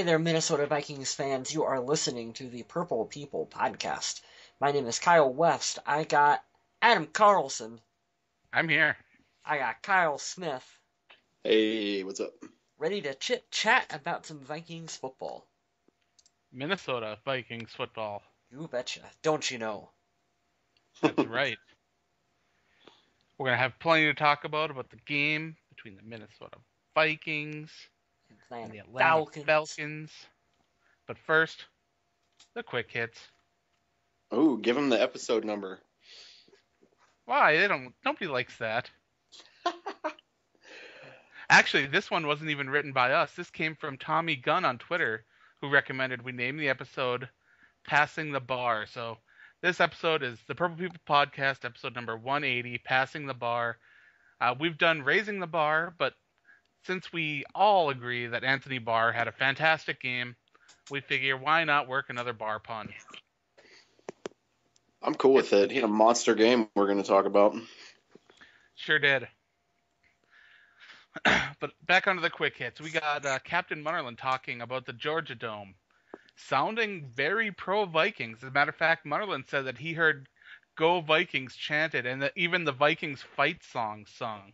Hey there, Minnesota Vikings fans. You are listening to the Purple People podcast. My name is Kyle West. I got Adam Carlson. I'm here. I got Kyle Smith. Hey, what's up? Ready to chit-chat about some Vikings football. Minnesota Vikings football. You betcha. Don't you know? That's right. We're going to have plenty to talk about the game between the Minnesota Vikings and the Atlanta Falcons. But first, the quick hits. Oh, give them the episode number. Why? Nobody likes that. Actually, this one wasn't even written by us. This came from Tommy Gunn on Twitter, who recommended we name the episode Passing the Barr. So this episode is the Purple People Podcast, episode number 180, Passing the Barr. We've done Raising the Bar, but since we all agree that Anthony Barr had a fantastic game, we figure why not work another Barr pun? I'm cool with it. He had a monster game we're going to talk about. Sure did. But back onto the quick hits. We got Captain Munnerlyn talking about the Georgia Dome, sounding very pro-Vikings. As a matter of fact, Munnerlyn said that he heard "Go Vikings" chanted, and that even the Vikings fight song sung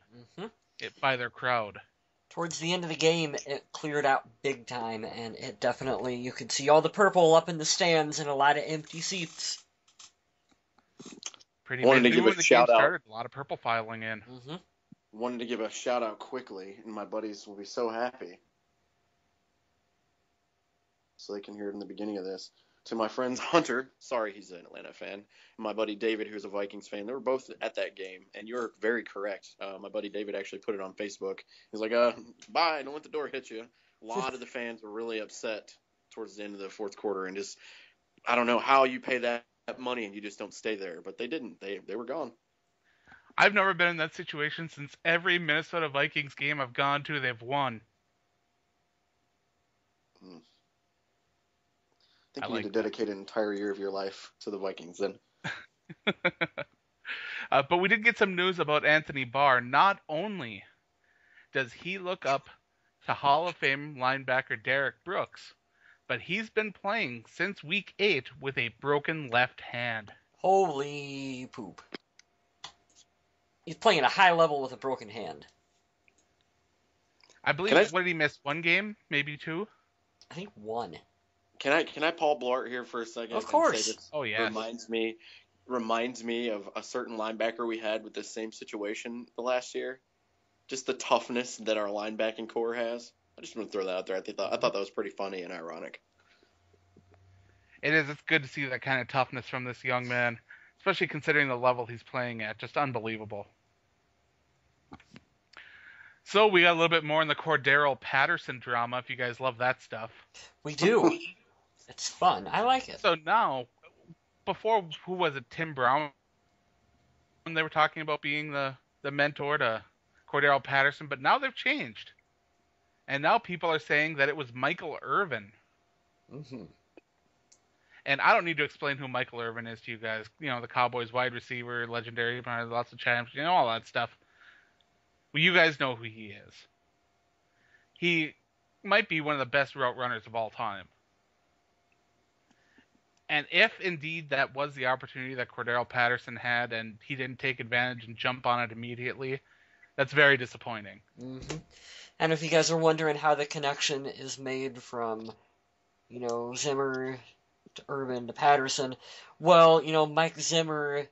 by their crowd. Towards the end of the game, it cleared out big time, and it definitely, you could see all the purple up in the stands and a lot of empty seats. Pretty much. Wanted to give a shout out. A lot of purple filing in. Wanted to give a shout out quickly, and my buddies will be so happy. So they can hear it in the beginning of this. To my friends Hunter, sorry he's an Atlanta fan, and my buddy David, who's a Vikings fan. They were both at that game, and you're very correct. My buddy David actually put it on Facebook. He's like, bye, don't let the door hit you. A lot of the fans were really upset towards the end of the fourth quarter, and just, I don't know how you pay that money and you just don't stay there, but they didn't. They were gone. I've never been in that situation since every Minnesota Vikings game I've gone to, they've won. I think you need to dedicate an entire year of your life to the Vikings then. But we did get some news about Anthony Barr. Not only does he look up to Hall of Fame linebacker Derek Brooks, but he's been playing since week 8 with a broken left hand. Holy poop. He's playing at a high level with a broken hand. I believe, what did he miss? 1 game? Maybe 2? I think 1. Can I Paul Blart here for a second? Of course. Say this oh, yeah. Reminds me of a certain linebacker we had with this same situation the last year. Just the toughness that our linebacking core has. I just want to throw that out there. I thought that was pretty funny and ironic. It is. It's good to see that kind of toughness from this young man, especially considering the level he's playing at. Just unbelievable. So we got a little bit more in the Cordarrelle Patterson drama, if you guys love that stuff. We do. It's fun. I like it. So now, before, who was it, Tim Brown? They were talking about being the mentor to Cordarrelle Patterson, but now they've changed. And now people are saying that it was Michael Irvin. And I don't need to explain who Michael Irvin is to you guys. You know, the Cowboys wide receiver, legendary, lots of champs, you know, all that stuff. Well, you guys know who he is. He might be one of the best route runners of all time. And if indeed that was the opportunity that Cordarrelle Patterson had and he didn't take advantage and jump on it immediately, that's very disappointing. And if you guys are wondering how the connection is made from, Zimmer to Irvin to Patterson, well, Mike Zimmer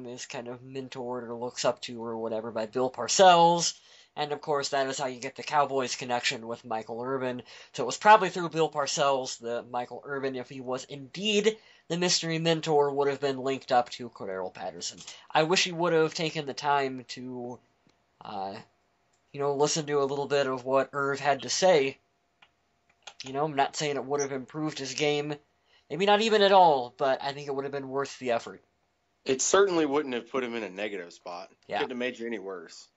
is kind of mentored or looks up to or whatever by Bill Parcells. And, of course, that is how you get the Cowboys connection with Michael Irvin. So it was probably through Bill Parcells that Michael Irvin, if he was indeed the mystery mentor, would have been linked up to Cordarrelle Patterson. I wish he would have taken the time to, listen to a little bit of what Irv had to say. I'm not saying it would have improved his game. Maybe not even at all, but I think it would have been worth the effort. It certainly wouldn't have put him in a negative spot. Yeah. It couldn't have made you any worse.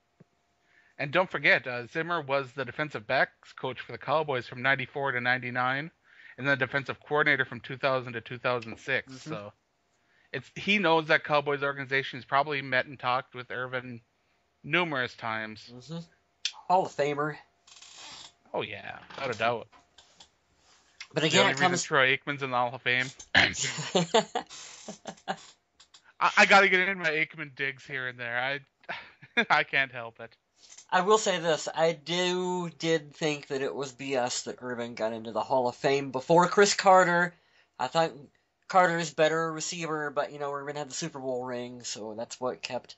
And don't forget, Zimmer was the defensive backs coach for the Cowboys from 94 to 99, and the defensive coordinator from 2000 to 2006. So he knows that Cowboys organization. He's probably met and talked with Irvin numerous times. Hall of Famer. Oh, yeah, without a doubt. But The again, only it reason comes. Troy Aikman's in the Hall of Fame. I got to get in my Aikman digs here and there. I can't help it. I will say this: I did think that it was BS that Irvin got into the Hall of Fame before Chris Carter. I thought Carter's better receiver, but Irvin had the Super Bowl ring, so that's what kept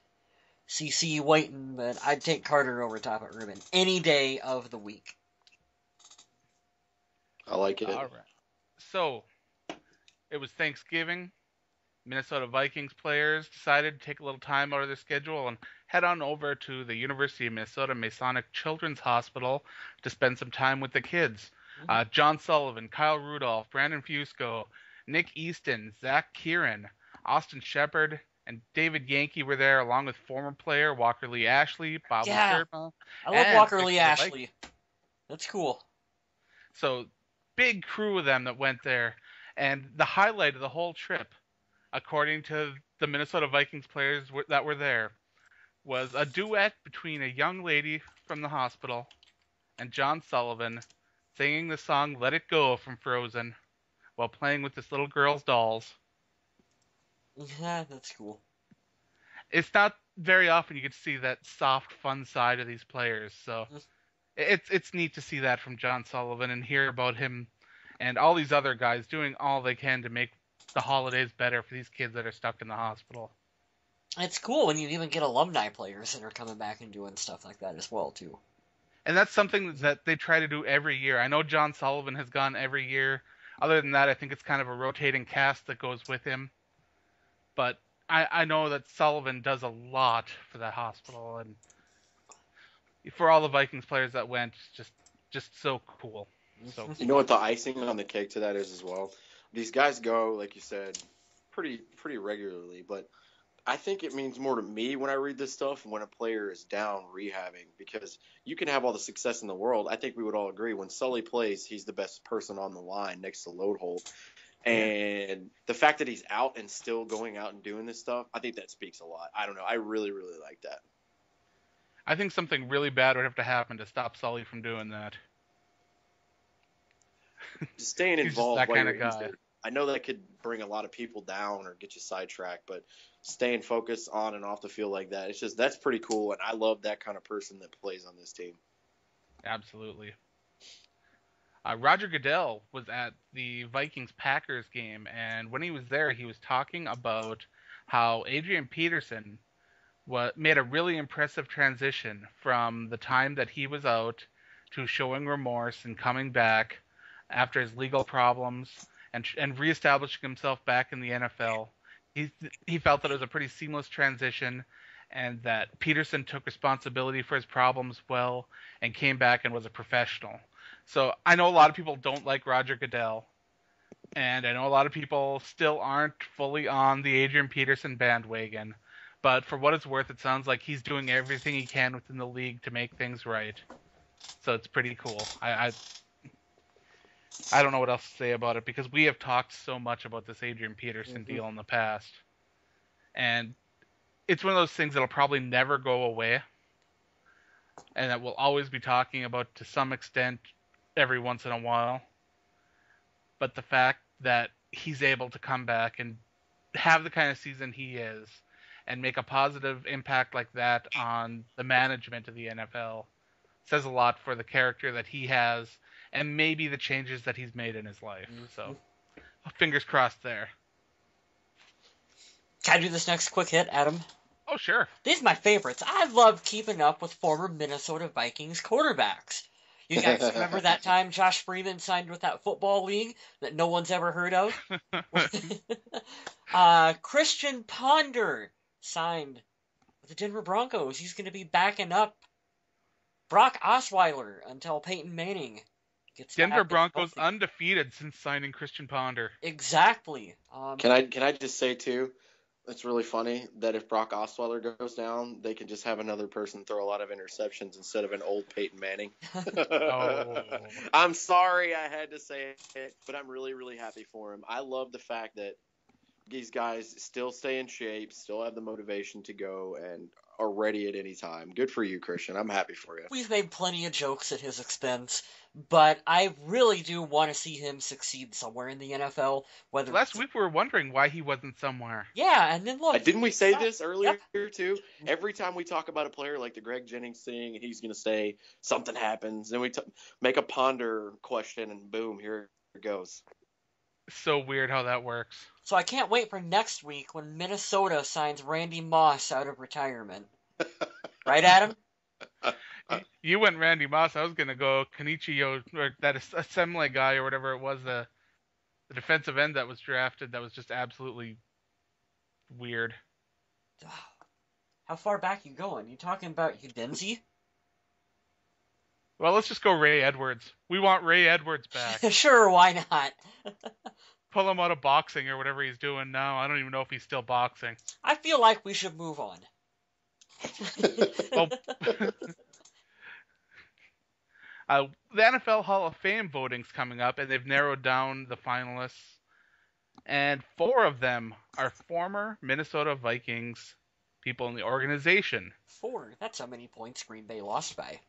CC waiting. But I'd take Carter over top of Irvin any day of the week. I like it. All right. So, it was Thanksgiving. Minnesota Vikings players decided to take a little time out of their schedule and head on over to the University of Minnesota Masonic Children's Hospital to spend some time with the kids. John Sullivan, Kyle Rudolph, Brandon Fusco, Nick Easton, Zach Kieran, Austin Shepard, and David Yankee were there, along with former player Walker Lee Ashley, Bob Yeah, Sterma, I love and Walker Victor Lee Ashley. That's cool. So, big crew of them that went there. And the highlight of the whole trip, according to the Minnesota Vikings players that were there, was a duet between a young lady from the hospital and John Sullivan singing the song Let It Go from Frozen while playing with this little girl's dolls. Yeah, that's cool. It's not very often you get to see that soft, fun side of these players, so it's neat to see that from John Sullivan and hear about him and all these other guys doing all they can to make the holidays better for these kids that are stuck in the hospital. It's cool when you even get alumni players that are coming back and doing stuff like that as well, too. And that's something that they try to do every year. I know John Sullivan has gone every year. Other than that, I think it's kind of a rotating cast that goes with him. But I know that Sullivan does a lot for that hospital, and for all the Vikings players that went, just so cool. So You know what the icing on the cake to that is as well? These guys go, like you said, pretty regularly, but I think it means more to me when I read this stuff when a player is down rehabbing, because you can have all the success in the world. I think we would all agree when Sully plays, he's the best person on the line next to Load Hole. And the fact that he's out and still going out and doing this stuff, I think that speaks a lot. I don't know. I really, really like that. I think something really bad would have to happen to stop Sully from doing that. Just staying He's just involved that while kind you're of guy. injured. I know that could bring a lot of people down or get you sidetracked, but staying focused on and off the field like that, that's pretty cool, and I love that kind of person that plays on this team. Absolutely. Roger Goodell was at the Vikings-Packers game, and when he was there, he was talking about how Adrian Peterson made a really impressive transition from the time that he was out to showing remorse and coming back after his legal problems and reestablishing himself back in the NFL. He felt that it was a pretty seamless transition, and that Peterson took responsibility for his problems well and came back and was a professional. So I know a lot of people don't like Roger Goodell, and I know a lot of people still aren't fully on the Adrian Peterson bandwagon. But for what it's worth, it sounds like he's doing everything he can within the league to make things right. So it's pretty cool. I don't know what else to say about it, because we have talked so much about this Adrian Peterson deal in the past. And it's one of those things that'll probably never go away, and that we'll always be talking about to some extent every once in a while. But the fact that he's able to come back and have the kind of season he is and make a positive impact like that on the management of the NFL says a lot for the character that he has and maybe the changes that he's made in his life. So, fingers crossed there. Can I do this next quick hit, Adam? Oh, sure. These are my favorites. I love keeping up with former Minnesota Vikings quarterbacks. You guys remember that time Josh Freeman signed with that football league that no one's ever heard of? Christian Ponder signed with the Denver Broncos. He's going to be backing up Brock Osweiler until Peyton Manning gets Denver back. Broncos undefeated since signing Christian Ponder. Exactly. Can I just say too, it's really funny that if Brock Osweiler goes down, they can just have another person throw a lot of interceptions instead of an old Peyton Manning. Oh. I'm sorry I had to say it, but I'm really, really happy for him. I love the fact that these guys still stay in shape, still have the motivation to go, and are ready at any time. Good for you, Christian. I'm happy for you. We've made plenty of jokes at his expense, but I really do want to see him succeed somewhere in the NFL. Whether Last week we were wondering why he wasn't somewhere. yeah, and then look, Didn't we say this earlier Yep. too? Every time we talk about a player like the Greg Jennings thing, and he's going to say something happens, then we make a ponder question, and boom, here it goes. So weird how that works. So I can't wait for next week when Minnesota signs Randy Moss out of retirement. Right, Adam? You went Randy Moss. I was gonna go Kenichi, or that assembly guy or whatever it was, the defensive end that was drafted. That was just absolutely weird. How far back you going? You talking about Udinese? Well, let's just go Ray Edwards. We want Ray Edwards back. Sure, why not? Pull him out of boxing or whatever he's doing now. I don't even know if he's still boxing. I feel like we should move on. Well, the NFL Hall of Fame voting's coming up, and they've narrowed down the finalists. And 4 of them are former Minnesota Vikings people in the organization. 4. That's how many points Green Bay lost by.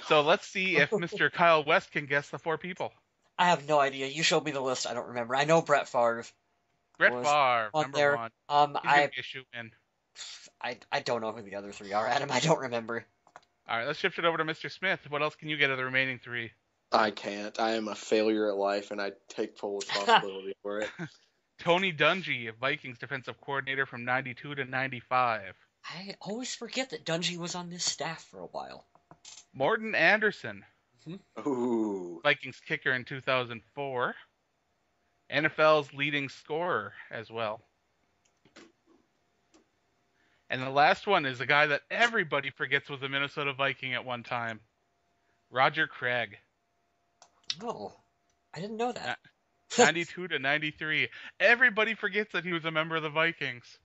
So let's see if Mr. Kyle West can guess the 4 people. I have no idea. You showed me the list. I don't remember. I know Brett Favre. Brett was Favre, on number there. 1. He's gonna be a shoe-in. I don't know who the other 3 are, Adam. I don't remember. All right, let's shift it over to Mr. Smith. What else can you get of the remaining 3? I can't. I am a failure at life, and I take full responsibility for it. Tony Dungy, Vikings defensive coordinator from 92 to 95. I always forget that Dungy was on this staff for a while. Morton Anderson, Ooh. Vikings kicker in 2004. NFL's leading scorer as well. And the last one is a guy that everybody forgets was a Minnesota Viking at one time. Roger Craig. Oh, I didn't know that. 92 to 93. Everybody forgets that he was a member of the Vikings.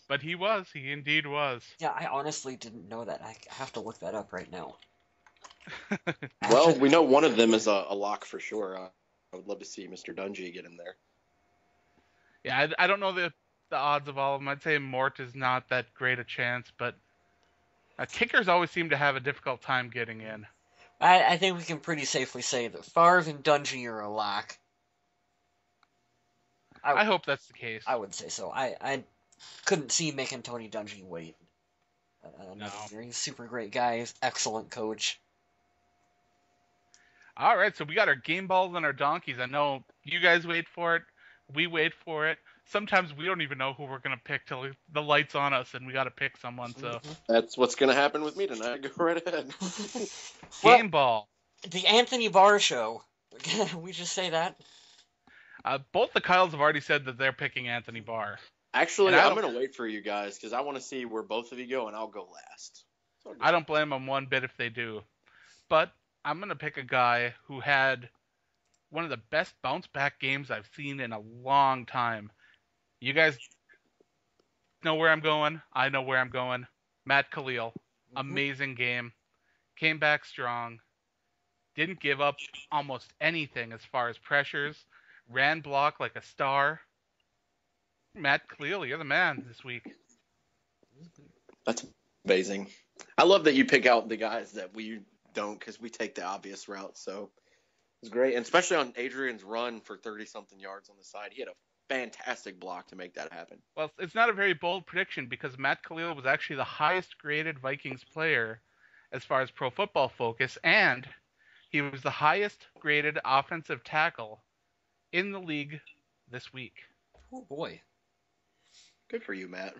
But he was. He indeed was. Yeah, I honestly didn't know that. I have to look that up right now. Well, we know one of them is a lock for sure. I would love to see Mr. Dungy get in there. Yeah, I don't know the odds of all of them. I'd say Mort is not that great a chance, but kickers always seem to have a difficult time getting in. I think we can pretty safely say that Favre and Dungy are a lock. I hope that's the case. I would say so. I couldn't see making Tony Dungy wait another year. He's a super great guy. He's excellent coach. All right, so we got our game balls and our donkeys. I know you guys wait for it. We wait for it. Sometimes we don't even know who we're going to pick till the light's on us and we got to pick someone. So That's what's going to happen with me tonight. Go right ahead. Game ball. The Anthony Barr show. We just say that? Both the Kyles have already said that they're picking Anthony Barr. Actually, And I'm going to wait for you guys because I want to see where both of you go, and I'll go last. I don't blame them one bit if they do. But I'm going to pick a guy who had one of the best bounce-back games I've seen in a long time. You guys know where I'm going. I know where I'm going. Matt Khalil. Amazing game. Came back strong. Didn't give up almost anything as far as pressures. Ran block like a star. Matt Khalil, you're the man this week. That's amazing. I love that you pick out the guys that we don't because we take the obvious route. So it's great. And especially on Adrian's run for 30-something yards on the side. He had a fantastic block to make that happen. Well, it's not a very bold prediction because Matt Khalil was actually the highest graded Vikings player as far as Pro Football Focus, and he was the highest graded offensive tackle in the league this week. Oh, boy. Good for you, Matt.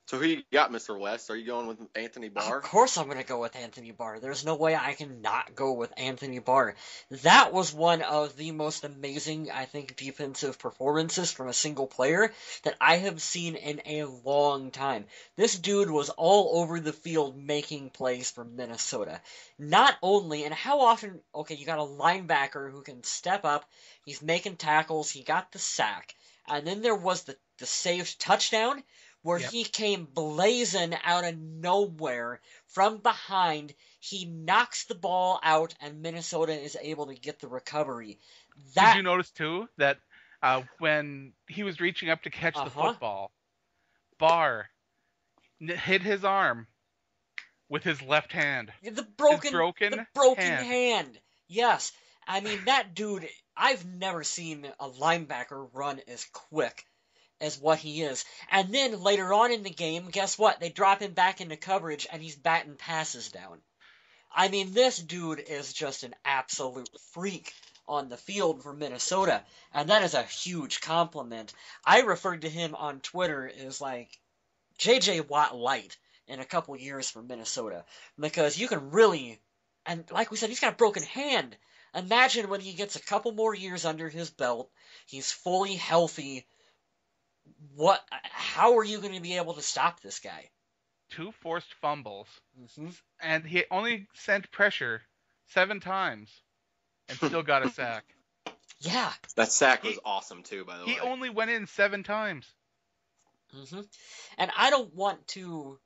So who you got, Mr. West? Are you going with Anthony Barr? Of course I'm going to go with Anthony Barr. There's no way I can not go with Anthony Barr. That was one of the most amazing, I think, defensive performances from a single player that I have seen in a long time. This dude was all over the field making plays for Minnesota. Not only, and how often, okay, you got a linebacker who can step up, he's making tackles, he got the sack, and then there was the saved touchdown, where he came blazing out of nowhere from behind. he knocks the ball out, and Minnesota is able to get the recovery. Did you notice too that when he was reaching up to catch the Uh-huh. football, Barr hit his arm with his left hand. The His broken hand. hand. Yes. I mean, that dude, I've never seen a linebacker run as quick as what he is. And then later on in the game, guess what? They drop him back into coverage and he's batting passes down. I mean, this dude is just an absolute freak on the field for Minnesota, and that is a huge compliment. I referred to him on Twitter as like J.J. Watt light in a couple years for Minnesota, because you can really, and like we said, he's got a broken hand. Imagine when he gets a couple more years under his belt, he's fully healthy. How are you going to be able to stop this guy? 2 forced fumbles, Mm-hmm. and he only sent pressure 7 times and still got a sack. Yeah. That sack was awesome too, by the way. He only went in 7 times. Mm-hmm. And I don't want to,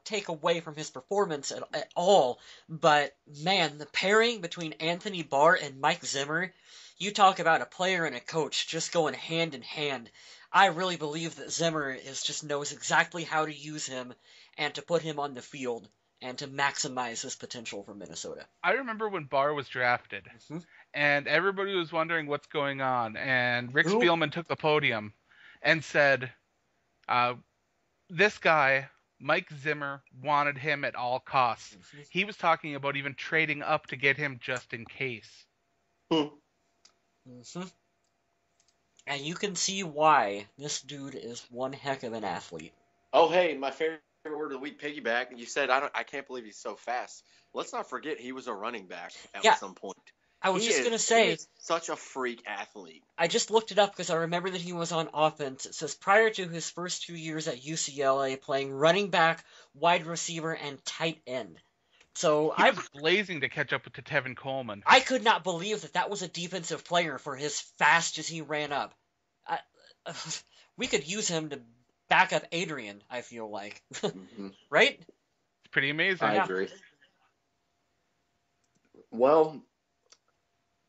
take away from his performance at all, but man, the pairing between Anthony Barr and Mike Zimmer, you talk about a player and a coach just going hand in hand. I really believe that Zimmer just knows exactly how to use him and to put him on the field and to maximize his potential for Minnesota. I remember when Barr was drafted, Mm-hmm. and everybody was wondering what's going on, and Rick Who? Spielman took the podium and said, this guy, Mike Zimmer, wanted him at all costs. Mm-hmm. He was talking about even trading up to get him just in case. Mm-hmm. And you can see why this dude is one heck of an athlete. Oh, hey, my favorite word of the week, piggyback. You said I can't believe he's so fast. Let's not forget he was a running back at some point. I was just going to say, he is such a freak athlete. I just looked it up because I remember that he was on offense. It says prior to his first 2 years at UCLA, playing running back, wide receiver, and tight end. So He was blazing to catch up to Tevin Coleman. I could not believe that was a defensive player for as fast as he ran up. We could use him to back up Adrian, I feel like. Mm-hmm. Right? It's pretty amazing. I agree. Well,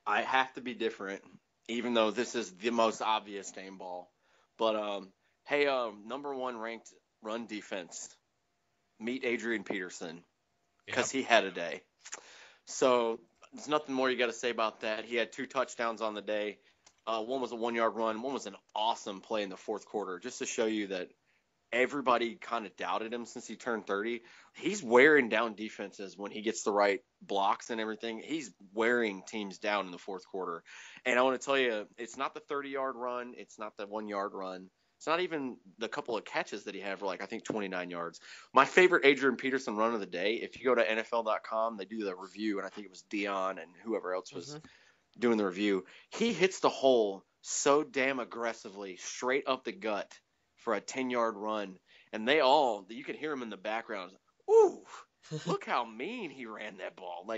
I have to be different, even though this is the most obvious game ball. But, hey, number 1 ranked run defense, meet Adrian Peterson, because he had a day. So there's nothing more you got to say about that. He had 2 touchdowns on the day. One was a 1-yard run. One was an awesome play in the fourth quarter, just to show you that everybody kind of doubted him since he turned 30. He's wearing down defenses when he gets the right blocks and everything. He's wearing teams down in the fourth quarter. And I want to tell you, it's not the 30-yard run. It's not the 1-yard run. It's not even the couple of catches that he had for, I think 29 yards. My favorite Adrian Peterson run of the day, if you go to NFL.com, they do the review, and I think it was Dion and whoever else was doing the review. He hits the hole so damn aggressively, straight up the gut, for a 10-yard run, and you could hear him in the background. Ooh, look how mean he ran that ball.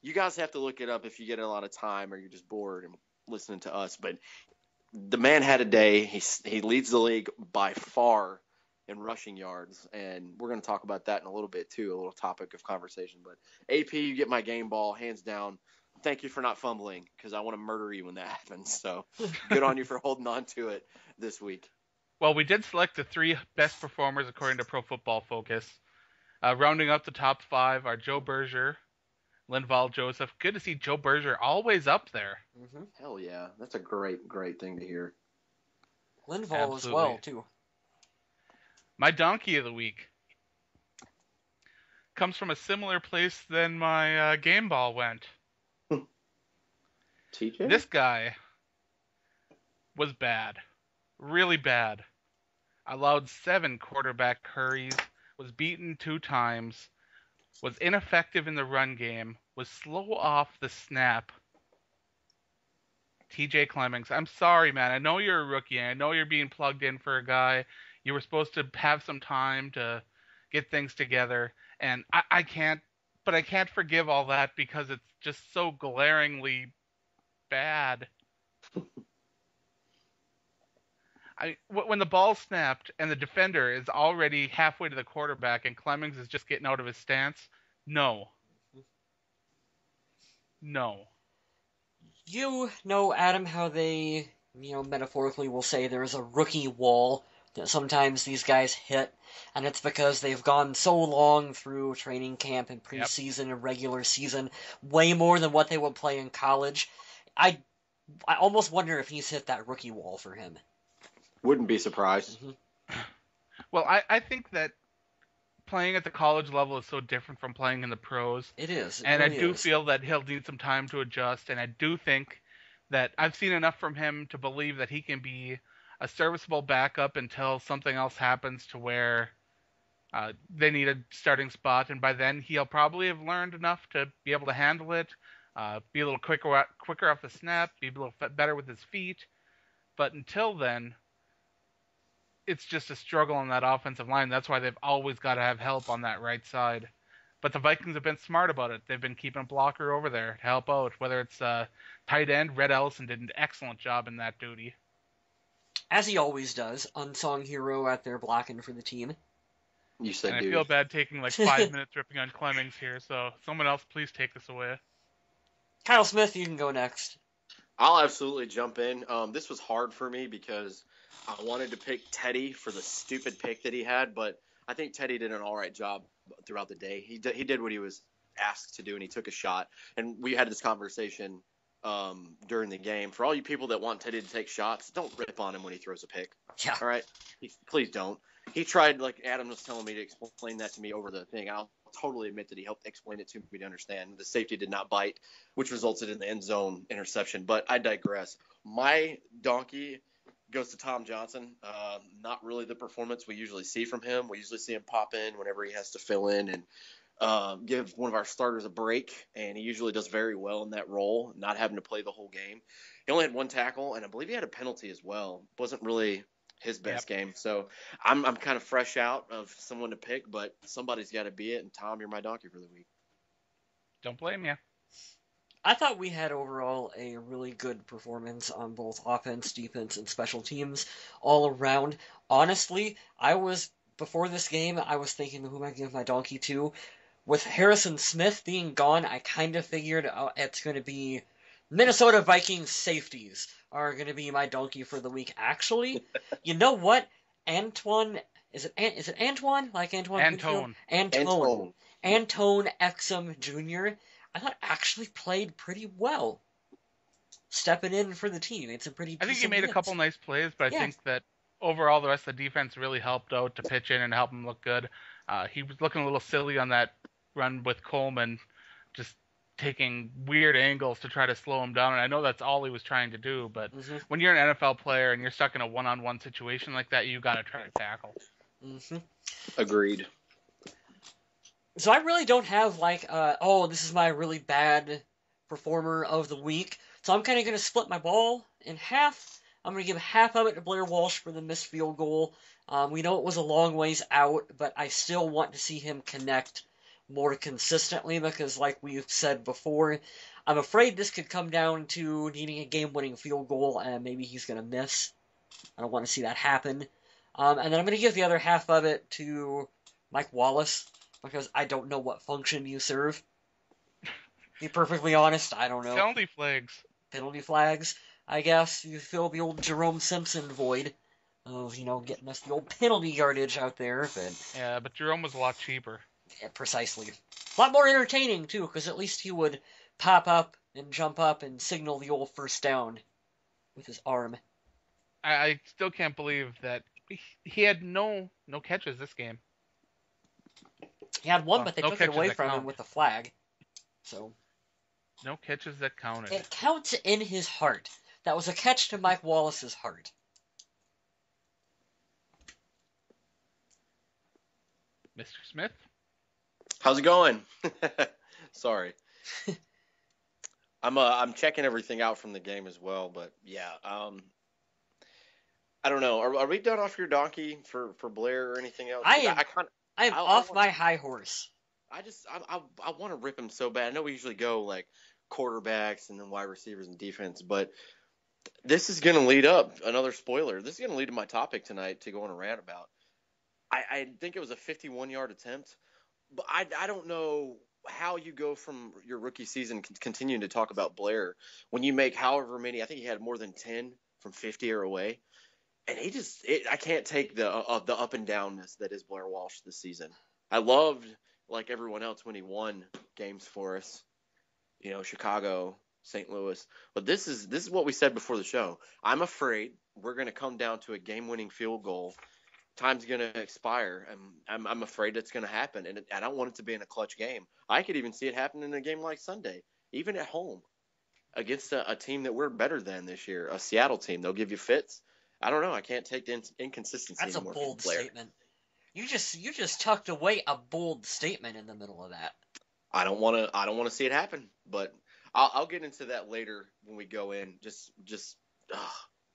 You guys have to look it up if you get a lot of time or you're just bored and listening to us. But the man had a day. He leads the league by far in rushing yards, and we're going to talk about that in a little bit too, a little topic of conversation. But AP, you get my game ball, hands down. Thank you for not fumbling, because I want to murder you when that happens. So good on you for holding on to it this week. Well, we did select the 3 best performers according to Pro Football Focus. Rounding up the top 5 are Joe Berger, Linval Joseph. Good to see Joe Berger always up there. Mm-hmm. Hell yeah. That's a great, great thing to hear. Linval as well, too. My donkey of the week comes from a similar place than my game ball went. TJ? This guy was bad. Really bad. Allowed 7 quarterback hurries, was beaten 2 times, was ineffective in the run game, was slow off the snap. TJ Clemmings, I'm sorry, man. I know you're a rookie. I know you're being plugged in for a guy. You were supposed to have some time to get things together. And I can't forgive all that because it's just so glaringly bad. When the ball snapped and the defender is already halfway to the quarterback and Clemmings is just getting out of his stance, no. No. You know, Adam, how they, metaphorically will say there's a rookie wall that sometimes these guys hit, and it's because they've gone so long through training camp and Yep. preseason and regular season, way more than what they would play in college. I almost wonder if he's hit that rookie wall for him. Wouldn't be surprised. Mm-hmm. Well, I think that playing at the college level is so different from playing in the pros. It is. It And really I do is. feel that he'll need some time to adjust. And I do think that I've seen enough from him to believe that he can be a serviceable backup until something else happens to where they need a starting spot. And by then, he'll probably have learned enough to be able to handle it, be a little quicker off the snap, be a little better with his feet. But until then, it's just a struggle on that offensive line. That's why they've always got to have help on that right side. But the Vikings have been smart about it. They've been keeping a blocker over there to help out, whether it's tight end. Red Ellison did an excellent job in that duty. As he always does, unsung hero out there blocking for the team. You said, and I dude. feel bad taking like 5 minutes ripping on Clemmings here, so someone else please take this away. Kyle Smith, you can go next. I'll absolutely jump in. This was hard for me because I wanted to pick Teddy for the stupid pick that he had, but I think Teddy did an all right job throughout the day. He did what he was asked to do, and he took a shot. And we had this conversation during the game. For all you people that want Teddy to take shots, don't rip on him when he throws a pick. Yeah. All right? Please don't. He tried, like Adam was telling me, to explain that to me over the thing. I'll totally admit that he helped explain it to me to understand. The safety did not bite, which resulted in the end zone interception. But I digress. My donkey goes to Tom Johnson. Not really the performance we usually see from him. We usually see him pop in whenever he has to fill in and give one of our starters a break, and he usually does very well in that role, not having to play the whole game. He only had one tackle, and I believe he had a penalty as well. Wasn't really his best game. So I'm kind of fresh out of someone to pick, but somebody's got to be it. And Tom, you're my donkey for the week. Don't blame you. I thought we had overall a really good performance on both offense, defense, and special teams all around. Honestly, before this game, I was thinking, who am I going to give my donkey to? With Harrison Smith being gone, I kind of figured it's going to be Minnesota Vikings safeties are going to be my donkey for the week. Actually, you know what? Antoine, is it Antoine? Like Antoine? Antone. Antone Exum Jr. I thought actually played pretty well. Stepping in for the team. It's a pretty I think he made hit. a couple nice plays, but I think that overall the rest of the defense really helped out to pitch in and help him look good. He was looking a little silly on that run with Coleman, just taking weird angles to try to slow him down. And I know that's all he was trying to do, but when you're an NFL player and you're stuck in a one-on-one situation like that, you got to try to tackle. Mm-hmm. Agreed. So I really don't have this is my really bad performer of the week. So I'm kind of going to split my ball in half. I'm going to give half of it to Blair Walsh for the missed field goal. We know it was a long ways out, but I still want to see him connect more consistently because, like we've said before, I'm afraid this could come down to needing a game-winning field goal, and maybe he's going to miss. I don't want to see that happen. And then I'm going to give the other half of it to Mike Wallace because I don't know what function you serve. To be perfectly honest, I don't know. Penalty flags, I guess. You fill the old Jerome Simpson void of, getting us the old penalty yardage out there. Yeah, but Jerome was a lot cheaper. Yeah, precisely. A lot more entertaining, too, because at least he would pop up and jump up and signal the old first down with his arm. I still can't believe that he had no catches this game. He had one, but they took it away from him with the flag. So no catches that counted. It counts in his heart. That was a catch to Mike Wallace's heart. Mr. Smith? How's it going? Sorry. I'm checking everything out from the game as well, but yeah, I don't know. Are we done off your donkey for Blair or anything else? I am off my high horse. I want to rip him so bad. I know we usually go like quarterbacks and then wide receivers and defense, but this is going to lead up, another spoiler, this is going to lead to my topic tonight to go on a rant about. I think it was a 51-yard attempt, but I don't know how you go from your rookie season continuing to talk about Blair when you make however many. I think he had more than 10 from 50 or away, and I can't take the up and downness that is Blair Walsh this season. I loved, like everyone else, when he won games for us, Chicago, St. Louis. But this is what we said before the show. I'm afraid we're going to come down to a game-winning field goal. Time's going to expire, and I'm afraid it's going to happen. And I don't want it to be in a clutch game. I could even see it happen in a game like Sunday, even at home, against a team that we're better than this year, a Seattle team. They'll give you fits. I don't know. I can't take the inconsistency That's a anymore. bold statement. You just tucked away a bold statement in the middle of that. I don't want to see it happen, but I'll get into that later when we go in. Just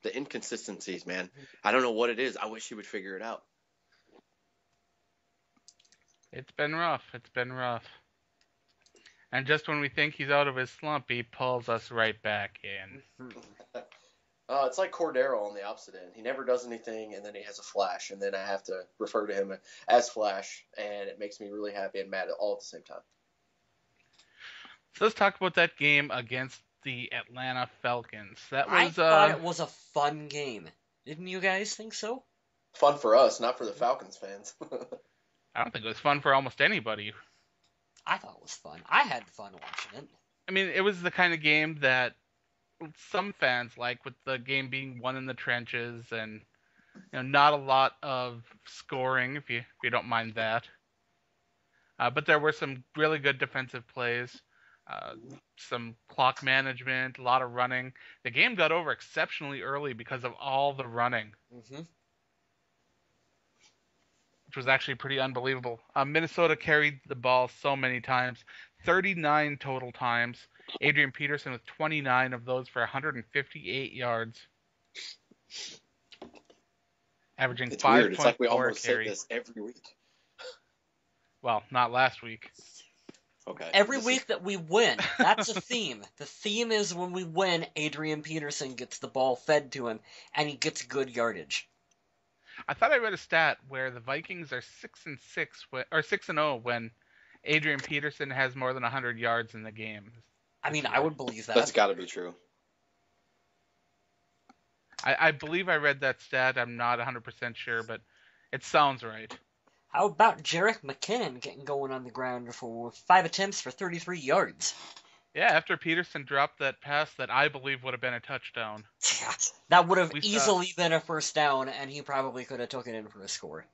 the inconsistencies, man. I don't know what it is. I wish he would figure it out. It's been rough. And just when we think he's out of his slump, he pulls us right back in. It's like Cordarrelle on the opposite end. He never does anything, and then he has a flash, and then I have to refer to him as Flash, and it makes me really happy and mad all at the same time. So let's talk about that game against the Atlanta Falcons. I thought it was a fun game. Didn't you guys think so? Fun for us, not for the Falcons fans. I don't think it was fun for almost anybody. I thought it was fun. I had fun watching it. I mean, it was the kind of game that some fans like, with the game being won in the trenches and not a lot of scoring, if you don't mind that. But there were some really good defensive plays. Some clock management, a lot of running. The game got over exceptionally early because of all the running, which was actually pretty unbelievable. Minnesota carried the ball so many times, 39 total times. Adrian Peterson with 29 of those for 158 yards, averaging 5.4 carries. It's like we almost say this every week. Well, not last week. Okay. Every week that we win, that's a theme. The theme is when we win, Adrian Peterson gets the ball fed to him, and he gets good yardage. I thought I read a stat where the Vikings are 6-0 when Adrian Peterson has more than 100 yards in the game. I mean, I would believe that. That's got to be true. I believe I read that stat. I'm not 100% sure, but it sounds right. How about Jerick McKinnon getting going on the ground for 5 attempts for 33 yards? Yeah, after Peterson dropped that pass that I believe would have been a touchdown. Yeah, that would have easily been a first down, and he probably could have taken it in for a score.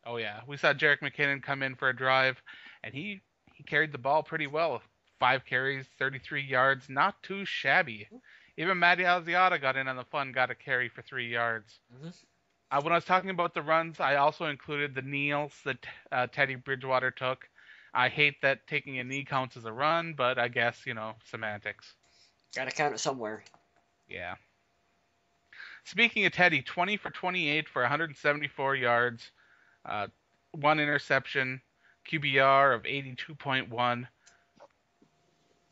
Oh, yeah. We saw Jerick McKinnon come in for a drive, and he carried the ball pretty well. 5 carries, 33 yards, not too shabby. Even Matty Alziata got in on the fun, got a carry for 3 yards. When I was talking about the runs, I also included the kneels that Teddy Bridgewater took. I hate that taking a knee counts as a run, but I guess, semantics. Gotta count it somewhere. Yeah. Speaking of Teddy, 20 for 28 for 174 yards, 1 interception, QBR of 82.1.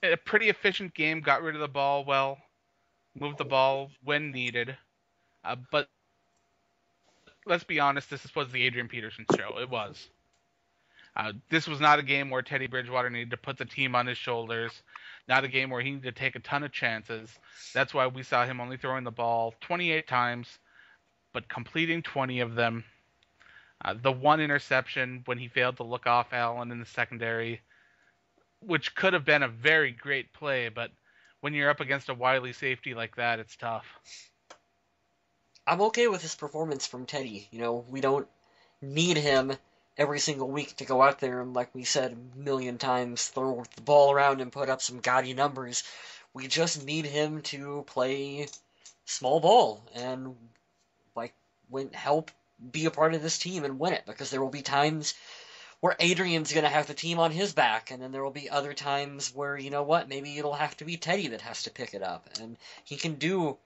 A pretty efficient game, got rid of the ball well, moved the ball when needed. But let's be honest, this was the Adrian Peterson show. It was. This was not a game where Teddy Bridgewater needed to put the team on his shoulders. Not a game where he needed to take a ton of chances. That's why we saw him only throwing the ball 28 times, but completing 20 of them. The 1 interception when he failed to look off Allen in the secondary, which could have been a very great play, but when you're up against a wily safety like that, it's tough. I'm okay with his performance from Teddy. We don't need him every single week to go out there and, like we said a million times, throw the ball around and put up some gaudy numbers. We just need him to play small ball and help be a part of this team and win it, because there will be times where Adrian's going to have the team on his back, and then there will be other times where, maybe it'll have to be Teddy that has to pick it up, and he can do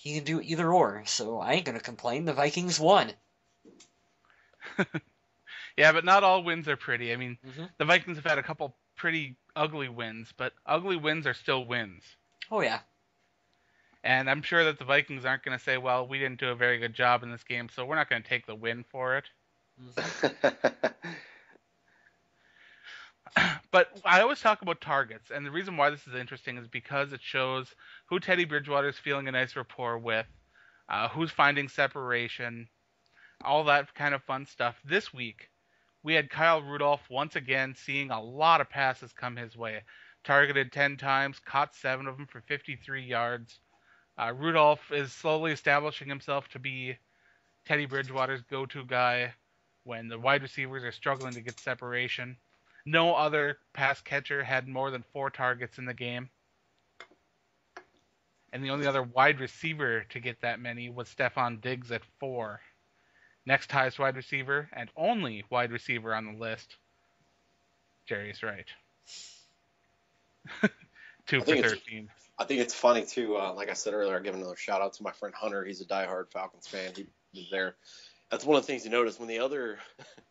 either or, so I ain't going to complain. The Vikings won. Yeah, but not all wins are pretty. I mean, The Vikings have had a couple pretty ugly wins, but ugly wins are still wins. Oh, yeah. And I'm sure that the Vikings aren't going to say, well, we didn't do a very good job in this game, so we're not going to take the win for it. But I always talk about targets, and the reason why this is interesting is because it shows who Teddy Bridgewater is feeling a nice rapport with, who's finding separation, all that kind of fun stuff. This week, we had Kyle Rudolph once again seeing a lot of passes come his way. Targeted 10 times, caught 7 of them for 53 yards. Rudolph is slowly establishing himself to be Teddy Bridgewater's go-to guy when the wide receivers are struggling to get separation. No other pass catcher had more than 4 targets in the game. And the only other wide receiver to get that many was Stephon Diggs at 4. Next highest wide receiver, and only wide receiver on the list, Jerry's right. 2 for 13. I think it's funny, too. Like I said earlier, I give another shout-out to my friend Hunter. He's a diehard Falcons fan. He was there. That's one of the things you notice when the other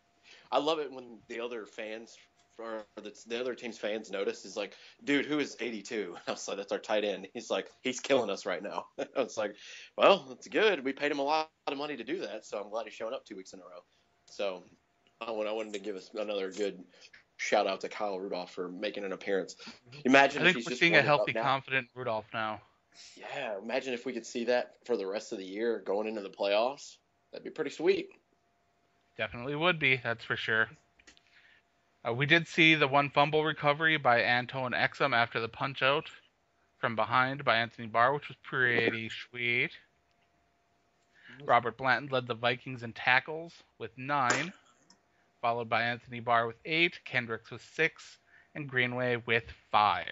– I love it when the other fans or the other team's fans notice. Is like, dude, who is 82? I was like, that's our tight end. He's like, he's killing us right now. I was like, well, that's good. We paid him a lot of money to do that, so I'm glad he's showing up 2 weeks in a row. So I wanted to give us another good shout out to Kyle Rudolph for making an appearance. Imagine I if think he's we're just seeing a healthy, now. confident Rudolph now. Yeah, imagine if we could see that for the rest of the year going into the playoffs. That'd be pretty sweet. Definitely would be, that's for sure. We did see the one fumble recovery by Antoine Exum after the punch-out from behind by Anthony Barr, which was pretty sweet. Robert Blanton led the Vikings in tackles with 9, followed by Anthony Barr with 8, Kendricks with 6, and Greenway with 5.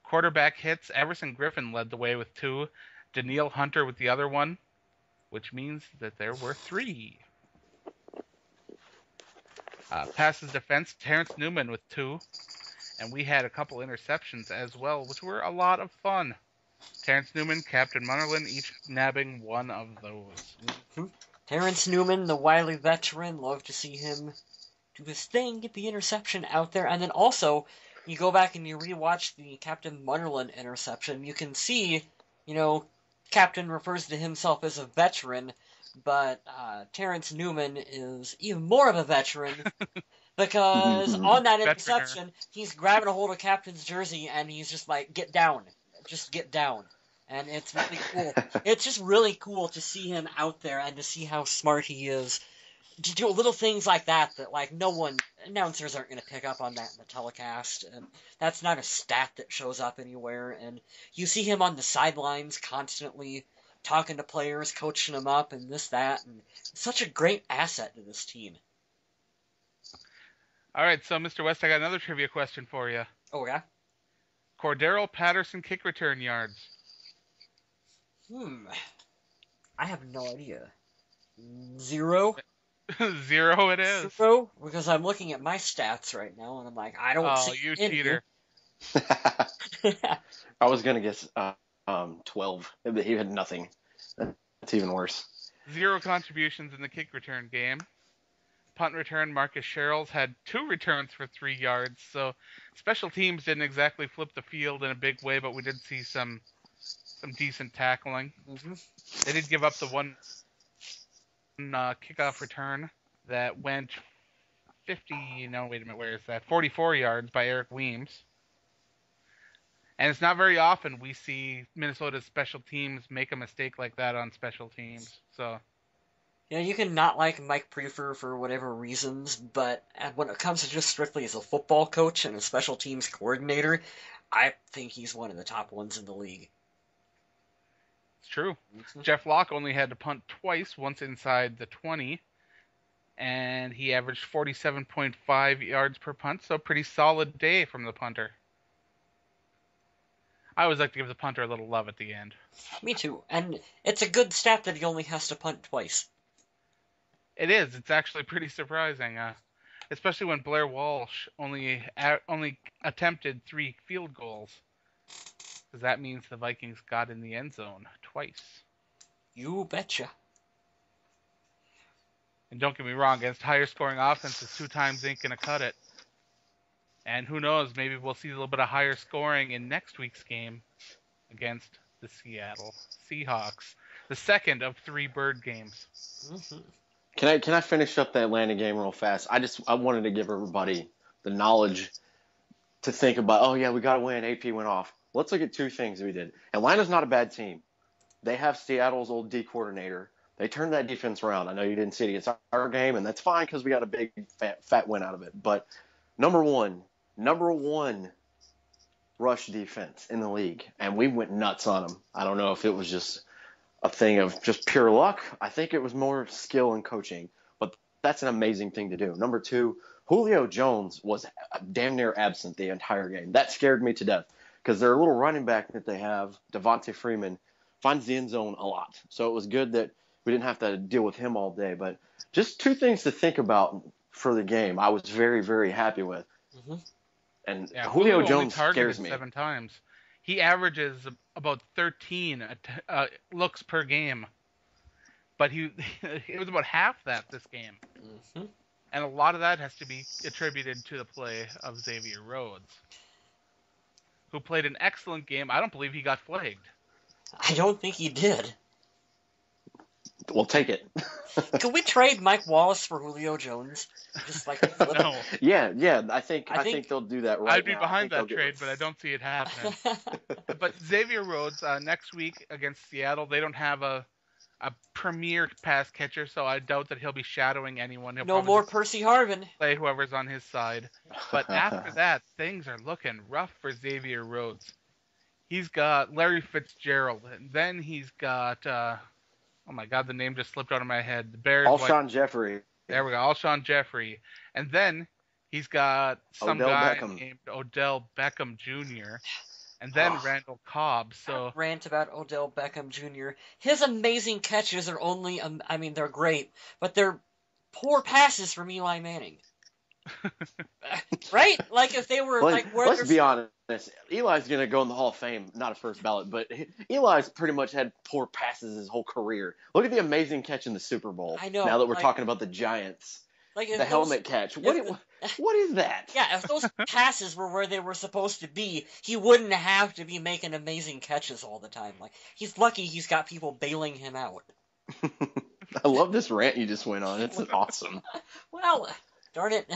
Quarterback hits, Everson Griffin led the way with 2, Danielle Hunter with the other one, which means that there were 3. Passes defense, Terence Newman with 2, and we had a couple interceptions as well, which were a lot of fun. Terence Newman, Captain Munnerlyn, each nabbing one of those. Mm-hmm. Terence Newman, the wily veteran, love to see him do his thing, get the interception out there, and then also, you go back and you rewatch the Captain Munnerlyn interception, you can see, Captain refers to himself as a veteran, but Terence Newman is even more of a veteran because on that interception, he's grabbing a hold of Captain's jersey and he's just like, get down. Just get down. And it's really cool. It's just really cool to see him out there and to see how smart he is. To do little things like that like announcers aren't going to pick up on that in the telecast. And that's not a stat that shows up anywhere. And you see him on the sidelines constantly talking to players, coaching them up, and this, that, and such a great asset to this team. All right, so Mr. West, I got another trivia question for you. Oh, yeah? Cordarrelle Patterson kick return yards. I have no idea. 0? 0 it is. 0? Because I'm looking at my stats right now, and I'm like, I don't see you any. cheater. I was going to guess 12. He had nothing. That's even worse. 0 contributions in the kick return game. Punt return, Marcus Sherrills had 2 returns for 3 yards, so special teams didn't exactly flip the field in a big way, but we did see some decent tackling. Mm-hmm. They did give up the one kickoff return that went 44 yards by Eric Weems. And it's not very often we see Minnesota's special teams make a mistake like that on special teams. So, you can not like Mike Prefer for whatever reasons, but when it comes to just strictly as a football coach and a special teams coordinator, I think he's one of the top ones in the league. It's true. Mm-hmm. Jeff Locke only had to punt twice, once inside the 20, and he averaged 47.5 yards per punt, so a pretty solid day from the punter. I always like to give the punter a little love at the end. Me too. And it's a good stat that he only has to punt twice. It is. It's actually pretty surprising, especially when Blair Walsh only attempted 3 field goals. Because that means the Vikings got in the end zone twice. You betcha. And don't get me wrong, against higher scoring offenses, 2 times ain't going to cut it. And who knows, maybe we'll see a little bit of higher scoring in next week's game against the Seattle Seahawks. The second of 3 bird games. Mm-hmm. Can I finish up the Atlanta game real fast? I wanted to give everybody the knowledge to think about, oh, yeah, we got to win. AP went off. Let's look at two things we did. Atlanta's not a bad team. They have Seattle's old D coordinator. They turned that defense around. I know you didn't see it against our game, and that's fine because we got a big, fat win out of it. But number one rush defense in the league, and we went nuts on them. I don't know if it was just a thing of just pure luck. I think it was more skill and coaching, but that's an amazing thing to do. Number two, Julio Jones was damn near absent the entire game. That scared me to death because their little running back that they have, Devontae Freeman, finds the end zone a lot. So it was good that we didn't have to deal with him all day. But just two things to think about for the game I was very, very happy with. Mm-hmm. And Yeah, Julio only Jones targeted scares me. 7 times. He averages about 13 looks per game. But it was about half that this game. Mm-hmm. And a lot of that has to be attributed to the play of Xavier Rhodes, who played an excellent game. I don't believe he got flagged. I don't think he did. We'll take it. Could we trade Mike Wallace for Julio Jones? Just like No. Yeah. I think they'll do that right I'd be now. behind that trade, but I don't see it happening. But Xavier Rhodes, next week against Seattle, they don't have a premier pass catcher, so I doubt that he'll be shadowing anyone. He'll No more Percy Harvin. play whoever's on his side. But after that, things are looking rough for Xavier Rhodes. He's got Larry Fitzgerald, and then he's got oh my God, the name just slipped out of my head. The Bears. Alshon Jeffrey. There we go, Alshon Jeffrey, and then he's got some Odell guy Beckham. named Odell Beckham Jr. And then Randall Cobb. So Rant about Odell Beckham Jr. His amazing catches are only, they're great, but they're poor passes from Eli Manning. Right? Like if they were let's be honest. Eli's going to go in the Hall of Fame, not a first ballot, but Eli's pretty much had poor passes his whole career. Look at the amazing catch in the Super Bowl. I know. Now that we're talking about the Giants. Like The helmet catch. What is that? Yeah, if those passes were where they were supposed to be, he wouldn't have to be making amazing catches all the time. Like, he's lucky he's got people bailing him out. I love this rant you just went on. It's awesome. Well, darn it.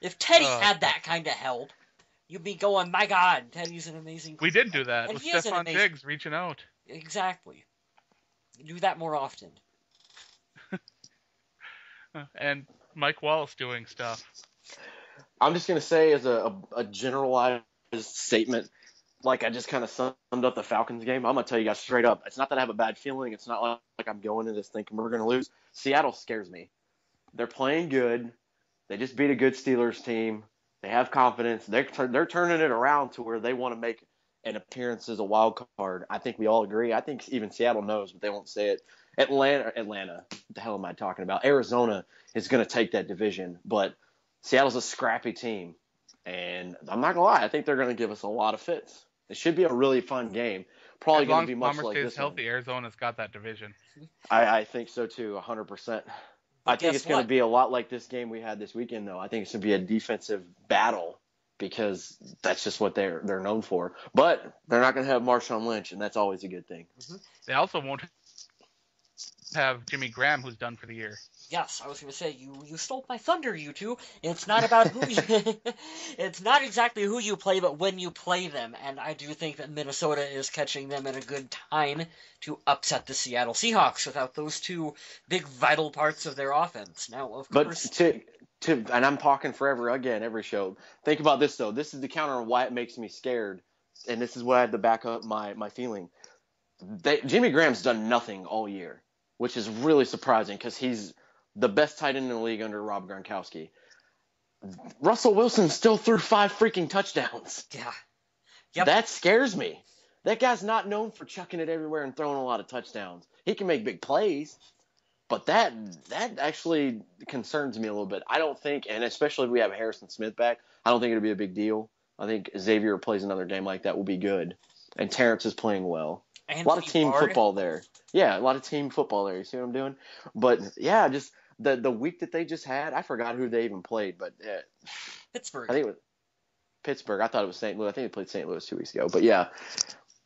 If Teddy had that kind of help, you'd be going, my God, Teddy's an amazing we did do that and with he is an Stephon amazing- Diggs reaching out. Exactly. Do that more often. And Mike Wallace doing stuff. I'm just going to say as a generalized statement, like I just kind of summed up the Falcons game, I'm going to tell you guys straight up. It's not that I have a bad feeling. It's not like I'm going into this thinking we're going to lose. Seattle scares me. They're playing good. They just beat a good Steelers team. They have confidence. They're turning it around to where they want to make an appearance as a wild card. I think we all agree. I think even Seattle knows, but they won't say it. Atlanta, what the hell am I talking about? Arizona is going to take that division, but Seattle's a scrappy team. And I'm not going to lie, I think they're going to give us a lot of fits. It should be a really fun game. Probably going to be much like this healthy, one. Arizona's got that division. I think so too, 100%. I think it's going to be a lot like this game we had this weekend, though. I think it's going to be a defensive battle because that's just what they're known for. But they're not going to have Marshawn Lynch, and that's always a good thing. Mm-hmm. They also won't have Jimmy Graham, who's done for the year. Yes, I was going to say, you stole my thunder, you two. It's not about who you... It's not exactly who you play, but when you play them. And I do think that Minnesota is catching them at a good time to upset the Seattle Seahawks without those two big vital parts of their offense. Now, of course... But and I'm talking forever again, every show. Think about this, though. This is the counter on why it makes me scared. And this is what I had to back up my feeling. Jimmy Graham's done nothing all year, which is really surprising because he's the best tight end in the league under Rob Gronkowski. Russell Wilson still threw 5 freaking touchdowns. Yeah. Yep. That scares me. That guy's not known for chucking it everywhere and throwing a lot of touchdowns. He can make big plays, but that actually concerns me a little bit. I don't think, and especially if we have Harrison Smith back, I don't think it'll be a big deal. I think Xavier plays another game like that will be good. And Terence is playing well. And a lot of team Barr. football there. Yeah, a lot of team football there. You see what I'm doing? But, yeah, just the week that they just had, I forgot who they even played. But Pittsburgh. I think it was Pittsburgh. I thought it was St. Louis. I think they played St. Louis 2 weeks ago. But, yeah,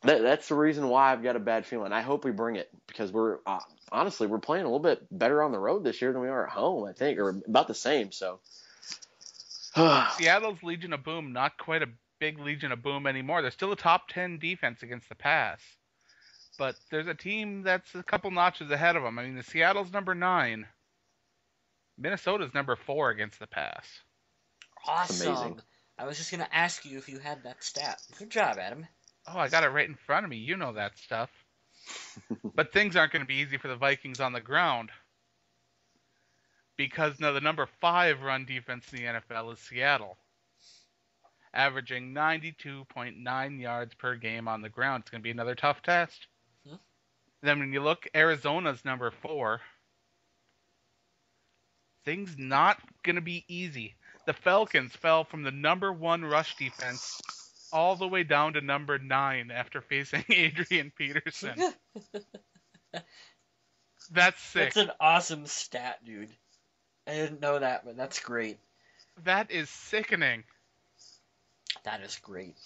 that's the reason why I've got a bad feeling. I hope we bring it because we're honestly, we're playing a little bit better on the road this year than we are at home, I think, or about the same. So Seattle's Legion of Boom, not quite a big Legion of Boom anymore. They're still a top 10 defense against the pass. But there's a team that's a couple notches ahead of them. I mean, the Seattle's number 9. Minnesota's number 4 against the pass. Awesome. amazing. I was just going to ask you if you had that stat. Good job, Adam. Oh, I got it right in front of me. You know that stuff. But things aren't going to be easy for the Vikings on the ground. Because now the number 5 run defense in the NFL is Seattle, averaging 92.9 yards per game on the ground. It's going to be another tough test. Hmm. Then when you look, Arizona's number 4. Things not going to be easy. The Falcons fell from the number 1 rush defense all the way down to number 9 after facing Adrian Peterson. That's sick. That's an awesome stat, dude. I didn't know that, but that's great. That is sickening. That is great.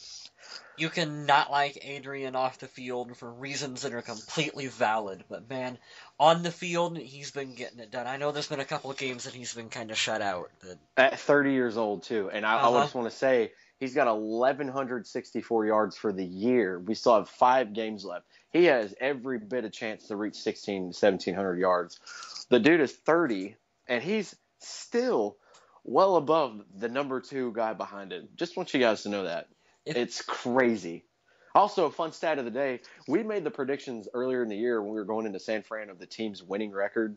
You can not like Adrian off the field for reasons that are completely valid, but man, on the field, he's been getting it done. I know there's been a couple of games that he's been kind of shut out. But... At 30 years old, too. And I just want to say, he's got 1,164 yards for the year. We still have 5 games left. He has every bit of chance to reach 1,700 yards. The dude is 30, and he's still well above the number 2 guy behind him. Just want you guys to know that. It's crazy. Also, a fun stat of the day, we made the predictions earlier in the year when we were going into San Fran of the team's winning record,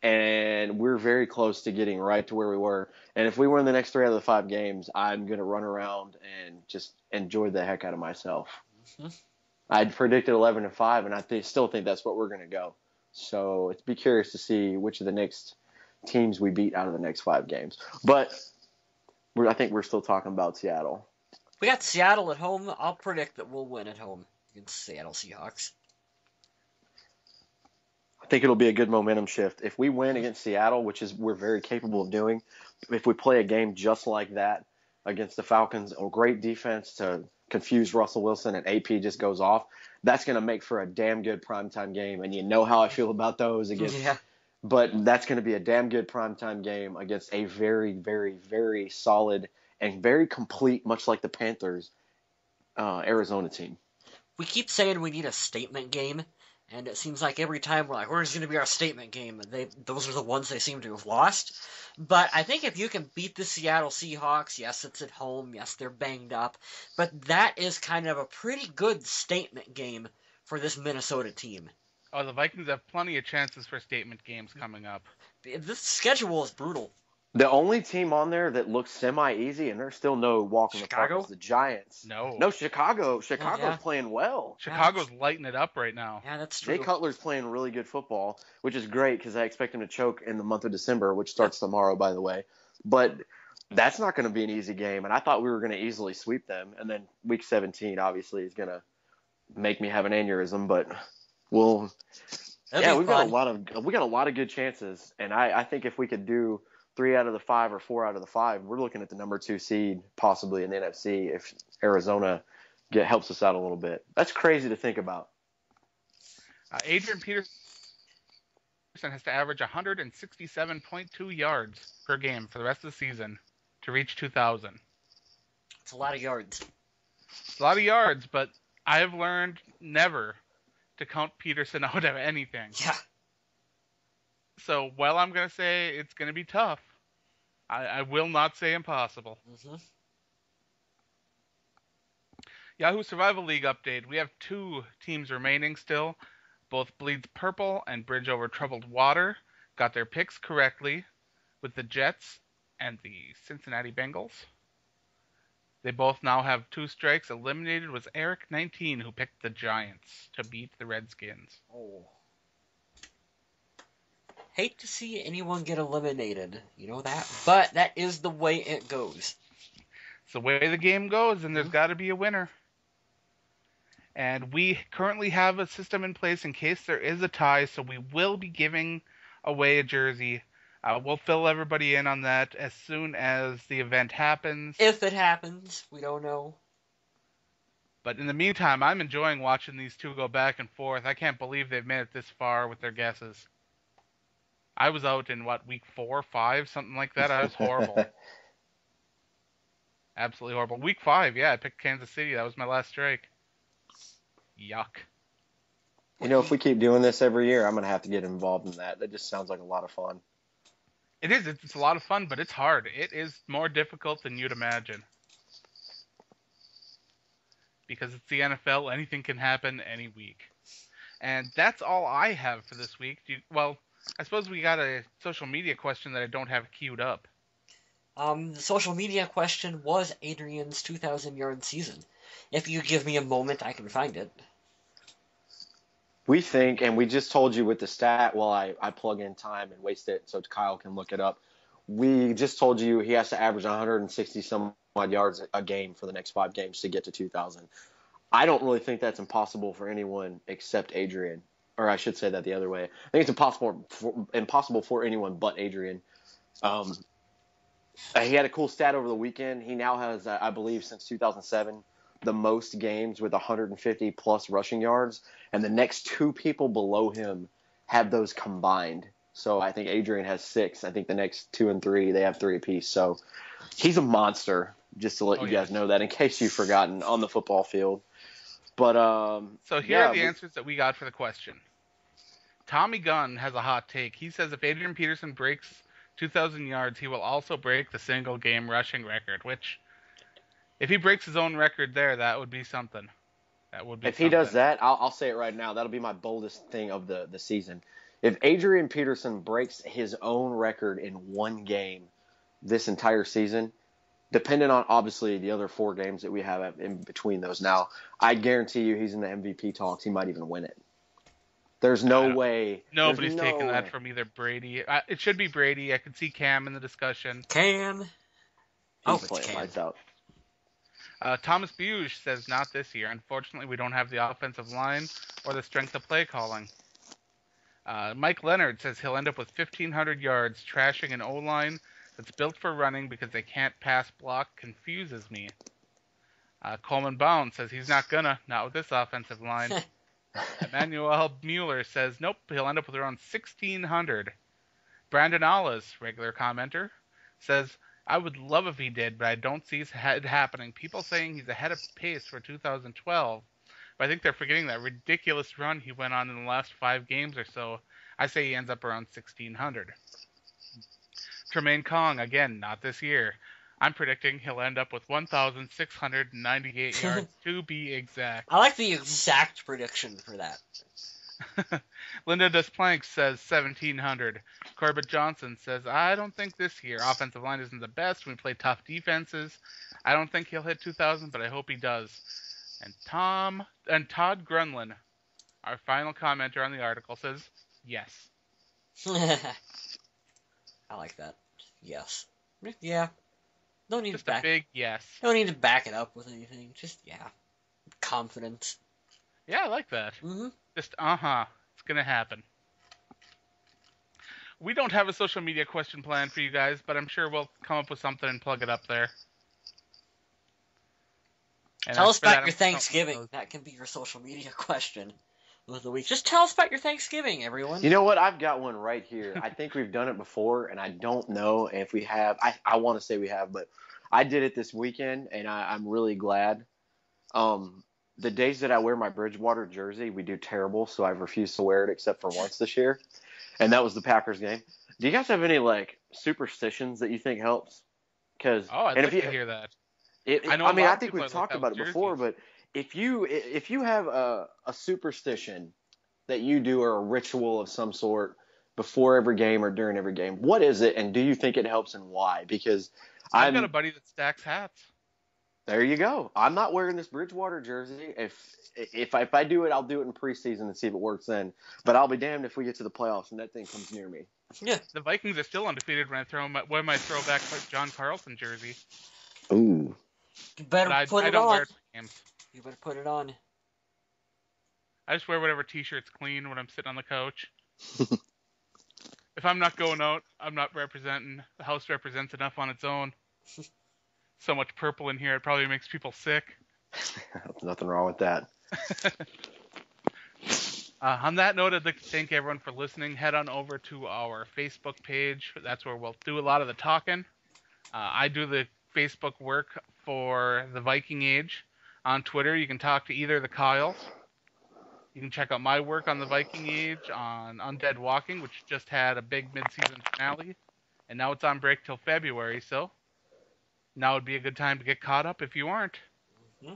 and we're very close to getting right to where we were. And if we win the next 3 out of the 5 games, I'm going to run around and just enjoy the heck out of myself. Mm-hmm. I'd predicted 11-5, and I still think that's what we're going to go. So be curious to see which of the next teams we beat out of the next 5 games. But I think we're still talking about Seattle. We got Seattle at home. I'll predict that we'll win at home against Seattle Seahawks. I think it'll be a good momentum shift. If we win against Seattle, which is we're very capable of doing, if we play a game just like that against the Falcons, a great defense to confuse Russell Wilson and AP just goes off, that's going to make for a damn good primetime game. And you know how I feel about those against. Yeah. But that's going to be a damn good primetime game against a very, very, very solid and very complete, much like the Panthers, Arizona team. We keep saying we need a statement game, and it seems like every time we're like, where's going to be our statement game? Those are the ones they seem to have lost. But I think if you can beat the Seattle Seahawks, yes, it's at home, yes, they're banged up, but that is kind of a pretty good statement game for this Minnesota team. Oh, the Vikings have plenty of chances for statement games coming up. This schedule is brutal. The only team on there that looks semi-easy, and there's still no walk in the park, is the Giants. No, Chicago. Chicago's playing well. Chicago's lighting it up right now. Yeah, that's true. Jay Cutler's playing really good football, which is great because I expect him to choke in the month of December, which starts tomorrow, by the way. But that's not going to be an easy game, and I thought we were going to easily sweep them. And then Week 17, obviously, is going to make me have an aneurysm, but we'll. We've got a lot of good chances, and I think if we could do 3 out of the 5 or 4 out of the 5, we're looking at the number 2 seed possibly in the NFC if Arizona helps us out a little bit. That's crazy to think about. Adrian Peterson has to average 167.2 yards per game for the rest of the season to reach 2,000. It's a lot of yards. It's a lot of yards, but I have learned never to count Peterson out of anything. Yeah. So while I'm going to say it's going to be tough, I will not say impossible. Mm-hmm. Yahoo Survival League update. We have 2 teams remaining still. Both Bleeds Purple and Bridge Over Troubled Water got their picks correctly with the Jets and the Cincinnati Bengals. They both now have 2 strikes. Eliminated was Eric 19, who picked the Giants to beat the Redskins. Oh. Hate to see anyone get eliminated, you know that? But that is the way it goes. It's the way the game goes, and there's got to be a winner. And we currently have a system in place in case there is a tie, so we will be giving away a jersey. We'll fill everybody in on that as soon as the event happens. If it happens, we don't know. But in the meantime, I'm enjoying watching these 2 go back and forth. I can't believe they've made it this far with their guesses. I was out in, week 4 or 5, something like that? I was horrible. Absolutely horrible. Week 5, yeah, I picked Kansas City. That was my last strike. Yuck. If we keep doing this every year, I'm going to have to get involved in that. That just sounds like a lot of fun. It is. It's a lot of fun, but it's hard. It is more difficult than you'd imagine. Because it's the NFL, anything can happen any week. And that's all I have for this week. Well, I suppose we got a social media question that I don't have queued up. The social media question was Adrian's 2,000-yard season. If you give me a moment, I can find it. We think, and we just told you with the stat while I plug in time and waste it so Kyle can look it up. We just told you he has to average 160 some odd yards a game for the next 5 games to get to 2,000. I don't really think that's impossible for anyone except Adrian. Or I should say that the other way. I think it's impossible for anyone but Adrian. He had a cool stat over the weekend. He now has, I believe, since 2007, the most games with 150-plus rushing yards. And the next 2 people below him have those combined. So I think Adrian has 6. I think the next 2 and 3, they have 3 apiece. So he's a monster, just to let you guys know that, in case you've forgotten, on the football field. But so here are the answers that we got for the question. Tommy Gunn has a hot take. He says if Adrian Peterson breaks 2,000 yards, he will also break the single-game rushing record, which, if he breaks his own record there, that would be something. If he does that, I'll say it right now, that'll be my boldest thing of the season. If Adrian Peterson breaks his own record in one game this entire season, depending on, obviously, the other 4 games that we have in between those now, I guarantee you he's in the MVP talks. He might even win it. There's no way. Nobody's taking that from either Brady. It should be Brady. I could see Cam in the discussion. Cam. He's playing lights out. Thomas Buge says not this year. Unfortunately, we don't have the offensive line or the strength of play calling. Mike Leonard says he'll end up with 1,500 yards, trashing an O-line that's built for running because they can't pass block confuses me. Coleman Bound says he's not with this offensive line. Emmanuel Mueller says nope, he'll end up with around 1,600. Brandon Alles, regular commenter, says I would love if he did, but I don't see it happening. People saying he's ahead of pace for 2012, but I think they're forgetting that ridiculous run he went on in the last 5 games or so. I say he ends up around 1,600. Tremaine Kong, again, not this year. I'm predicting he'll end up with 1,698 yards to be exact. I like the exact prediction for that. Linda Desplank says 1,700. Corbett Johnson says, I don't think this year. Offensive line isn't the best. We play tough defenses. I don't think he'll hit 2,000, but I hope he does. And Todd Grunlin, our final commenter on the article, says yes. I like that. Yes. Yeah. No need just to a big yes. Don't need to back it up with anything. Just confidence. Yeah, I like that. Mm-hmm. Just it's gonna happen. We don't have a social media question plan for you guys, but I'm sure we'll come up with something and plug it up there. And tell us about your Thanksgiving. That can be your social media question of the week. Just tell us about your Thanksgiving, everyone. You know what? I've got one right here. I think we've done it before, and I don't know if we have. I want to say we have, but I did it this weekend, and I'm really glad. The days that I wear my Bridgewater jersey, we do terrible, so I've refused to wear it except for once this year, and that was the Packers game. Do you guys have any superstitions that you think helps? I'd like to hear that. I think we've talked about it before, but if you have a superstition that you do or a ritual of some sort before every game or during every game, what is it, and do you think it helps, and why? Because I've got a buddy that stacks hats. There you go. I'm not wearing this Bridgewater jersey. If I do it, I'll do it in preseason and see if it works then. But I'll be damned if we get to the playoffs and that thing comes near me. Yeah, the Vikings are still undefeated when I my throwback John Carlson jersey. Ooh. You better put it on. You better put it on. I just wear whatever t-shirt's clean when I'm sitting on the couch. If I'm not going out, I'm not representing. The house represents enough on its own. So much purple in here, it probably makes people sick. Nothing wrong with that. On that note, I'd like to thank everyone for listening. Head on over to our Facebook page. That's where we'll do a lot of the talking. I do the Facebook work for the Viking Age. On Twitter, you can talk to either of the Kyles. You can check out my work on the Viking Age on Undead Walking, which just had a big mid-season finale, and now it's on break till February, so now would be a good time to get caught up if you aren't. Hmm.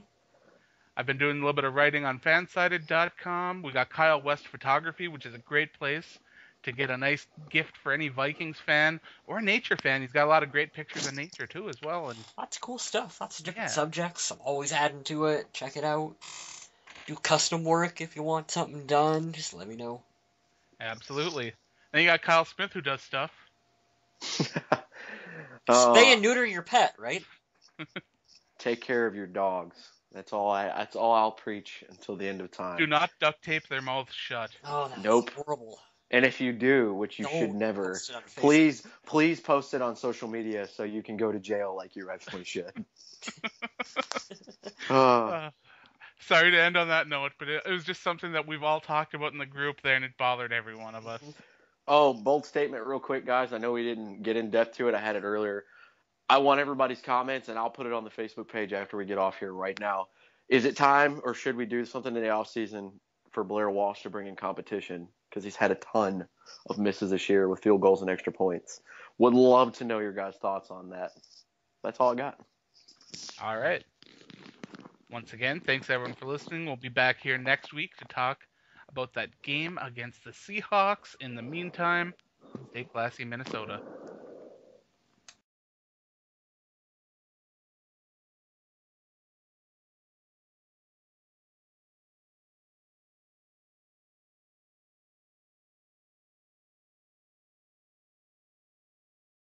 I've been doing a little bit of writing on fansided.com. We got Kyle West Photography, which is a great place to get a nice gift for any Vikings fan or a nature fan. He's got a lot of great pictures of nature too as well. And Lots of cool stuff. Lots of different yeah, subjects. I'm always adding to it. Check it out. Do custom work if you want something done. Just let me know. absolutely. Then you got Kyle Smith who does stuff. Spay and neuter your pet, right? Take care of your dogs. That's all I'll preach until the end of time. Do not duct tape their mouths shut. Oh, that's Nope. horrible. And if you do, which you should Don't never, post it on Facebook. please post it on social media so you can go to jail like you rightfully should. Sorry to end on that note, but it was just something that we've all talked about in the group there, and it bothered every one of us. Oh, bold statement real quick, guys. I know we didn't get in depth to it. I had it earlier. I want everybody's comments, and I'll put it on the Facebook page after we get off here right now. Is it time, or should we do something in the offseason for Blair Walsh to bring in competition? Because he's had a ton of misses this year with field goals and extra points. Would love to know your guys' thoughts on that. That's all I got. All right. Once again, thanks everyone for listening. We'll be back here next week to talk about that game against the Seahawks. In the meantime, stay classy, Minnesota.